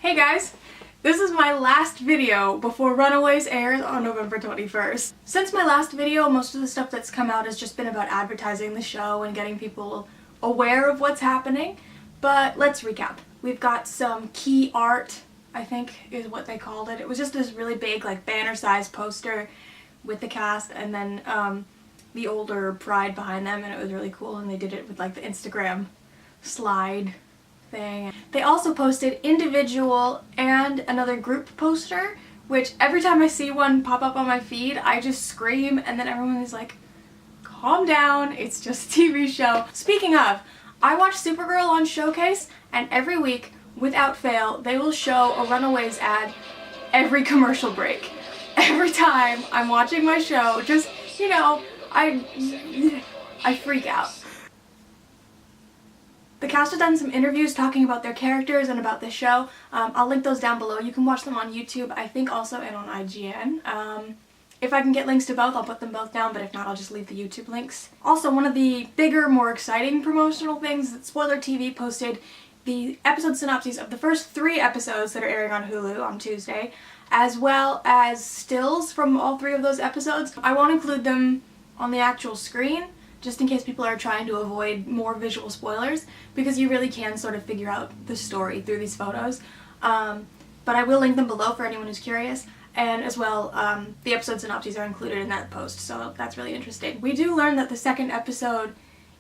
Hey guys! This is my last video before Runaways airs on November 21st. Since my last video, most of the stuff that's come out has just been about advertising the show and getting people aware of what's happening, but let's recap. We've got some key art, I think is what they called it. It was just this really big like banner-sized poster with the cast and then the older Pride behind them, and it was really cool, and they did it with like the Instagram slide thing. They also posted individual and another group poster, which every time I see one pop up on my feed, I just scream, and then everyone is like, calm down, it's just a TV show. Speaking of, I watch Supergirl on Showcase, and every week, without fail, they will show a Runaways ad every commercial break. Every time I'm watching my show, just, you know, I freak out. The cast has done some interviews talking about their characters and about the show. I'll link those down below. You can watch them on YouTube, I think also, and on IGN. If I can get links to both, I'll put them both down, but if not, I'll just leave the YouTube links. Also, one of the bigger, more exciting promotional things that Spoiler TV posted the episode synopses of the first 3 episodes that are airing on Hulu on Tuesday, as well as stills from all 3 of those episodes. I won't include them on the actual screen, just in case people are trying to avoid more visual spoilers, because you really can sort of figure out the story through these photos. But I will link them below for anyone who's curious, and as well, the episode synopses are included in that post, so that's really interesting. We do learn that the second episode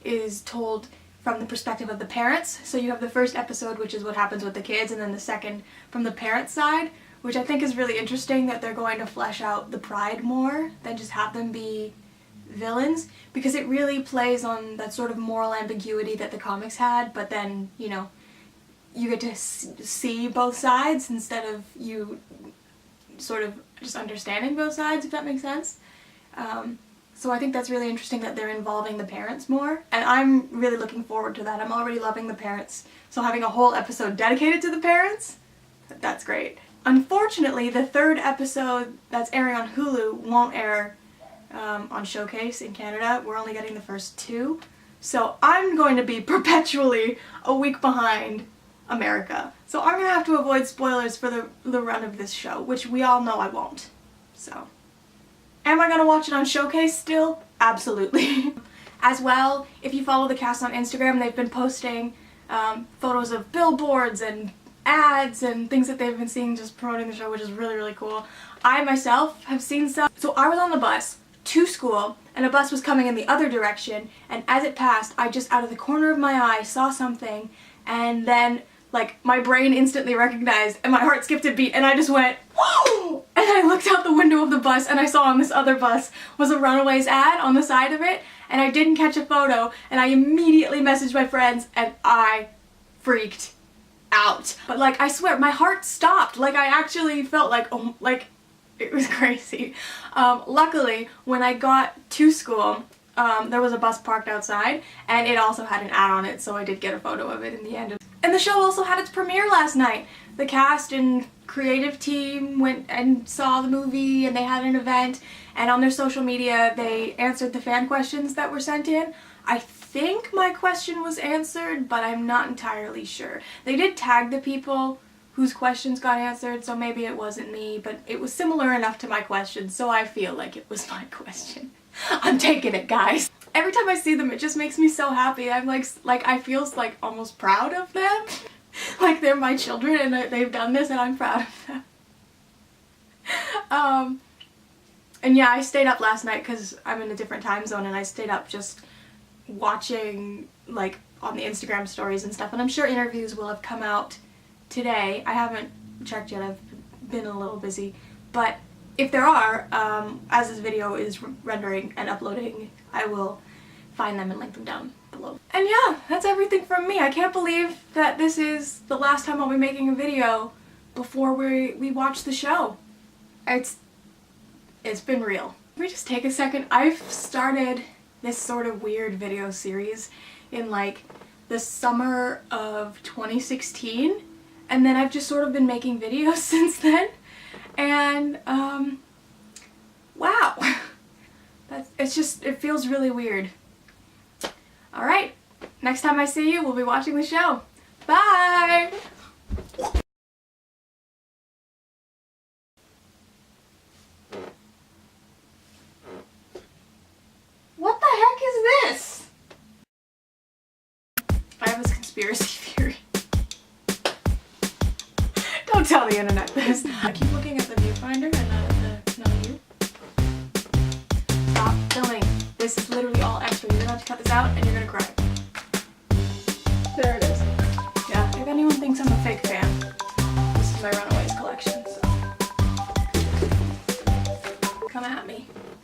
is told from the perspective of the parents, so you have the first episode, which is what happens with the kids, and then the second from the parents' side, which I think is really interesting that they're going to flesh out the Pride more than just have them be villains, because it really plays on that sort of moral ambiguity that the comics had, but then, you know, you get to see both sides instead of you sort of just understanding both sides, if that makes sense. So I think that's really interesting that they're involving the parents more, and I'm really looking forward to that. I'm already loving the parents, so having a whole episode dedicated to the parents, that's great. Unfortunately, the 3rd episode that's airing on Hulu won't air on Showcase in Canada. We're only getting the first 2, so I'm going to be perpetually a week behind America. So I'm gonna have to avoid spoilers for the run of this show, which we all know I won't. So, am I gonna watch it on Showcase still? Absolutely. As well, if you follow the cast on Instagram, they've been posting photos of billboards and ads and things that they've been seeing just promoting the show, which is really, really cool. I myself have seen some. So I was on the bus to school, and a bus was coming in the other direction, and as it passed, I just out of the corner of my eye saw something, and then like my brain instantly recognized and my heart skipped a beat, and I just went, whoa! And I looked out the window of the bus and I saw on this other bus was a Runaways ad on the side of it, and I didn't catch a photo, and I immediately messaged my friends and I freaked out. But like, I swear, my heart stopped. Like, I actually felt like, oh, like, it was crazy. Luckily, when I got to school, there was a bus parked outside, and it also had an ad on it, so I did get a photo of it in the end. And the show also had its premiere last night. The cast and creative team went and saw the movie, and they had an event, and on their social media they answered the fan questions that were sent in. I think my question was answered, but I'm not entirely sure. They did tag the people whose questions got answered, so maybe it wasn't me, but it was similar enough to my question, so I feel like it was my question. I'm taking it, guys. Every time I see them, it just makes me so happy. I'm like I feel like almost proud of them. Like they're my children and they've done this and I'm proud of them. And yeah, I stayed up last night because I'm in a different time zone, and I stayed up just watching like on the Instagram stories and stuff, and I'm sure interviews will have come out today. I haven't checked yet, I've been a little busy, but if there are, as this video is rendering and uploading, I will find them and link them down below. And yeah, that's everything from me. I can't believe that this is the last time I'll be making a video before we watch the show. It's been real. Let me just take a second. I've started this sort of weird video series in like the summer of 2016, and then I've just sort of been making videos since then, and wow, it feels really weird. Alright, next time I see you, we'll be watching the show. Bye! conspiracy theory. Don't tell the internet this. I keep looking at the viewfinder and not at you. Stop filming. This is literally all extra. You're gonna have to cut this out and you're gonna cry. There it is. Yeah, if anyone thinks I'm a fake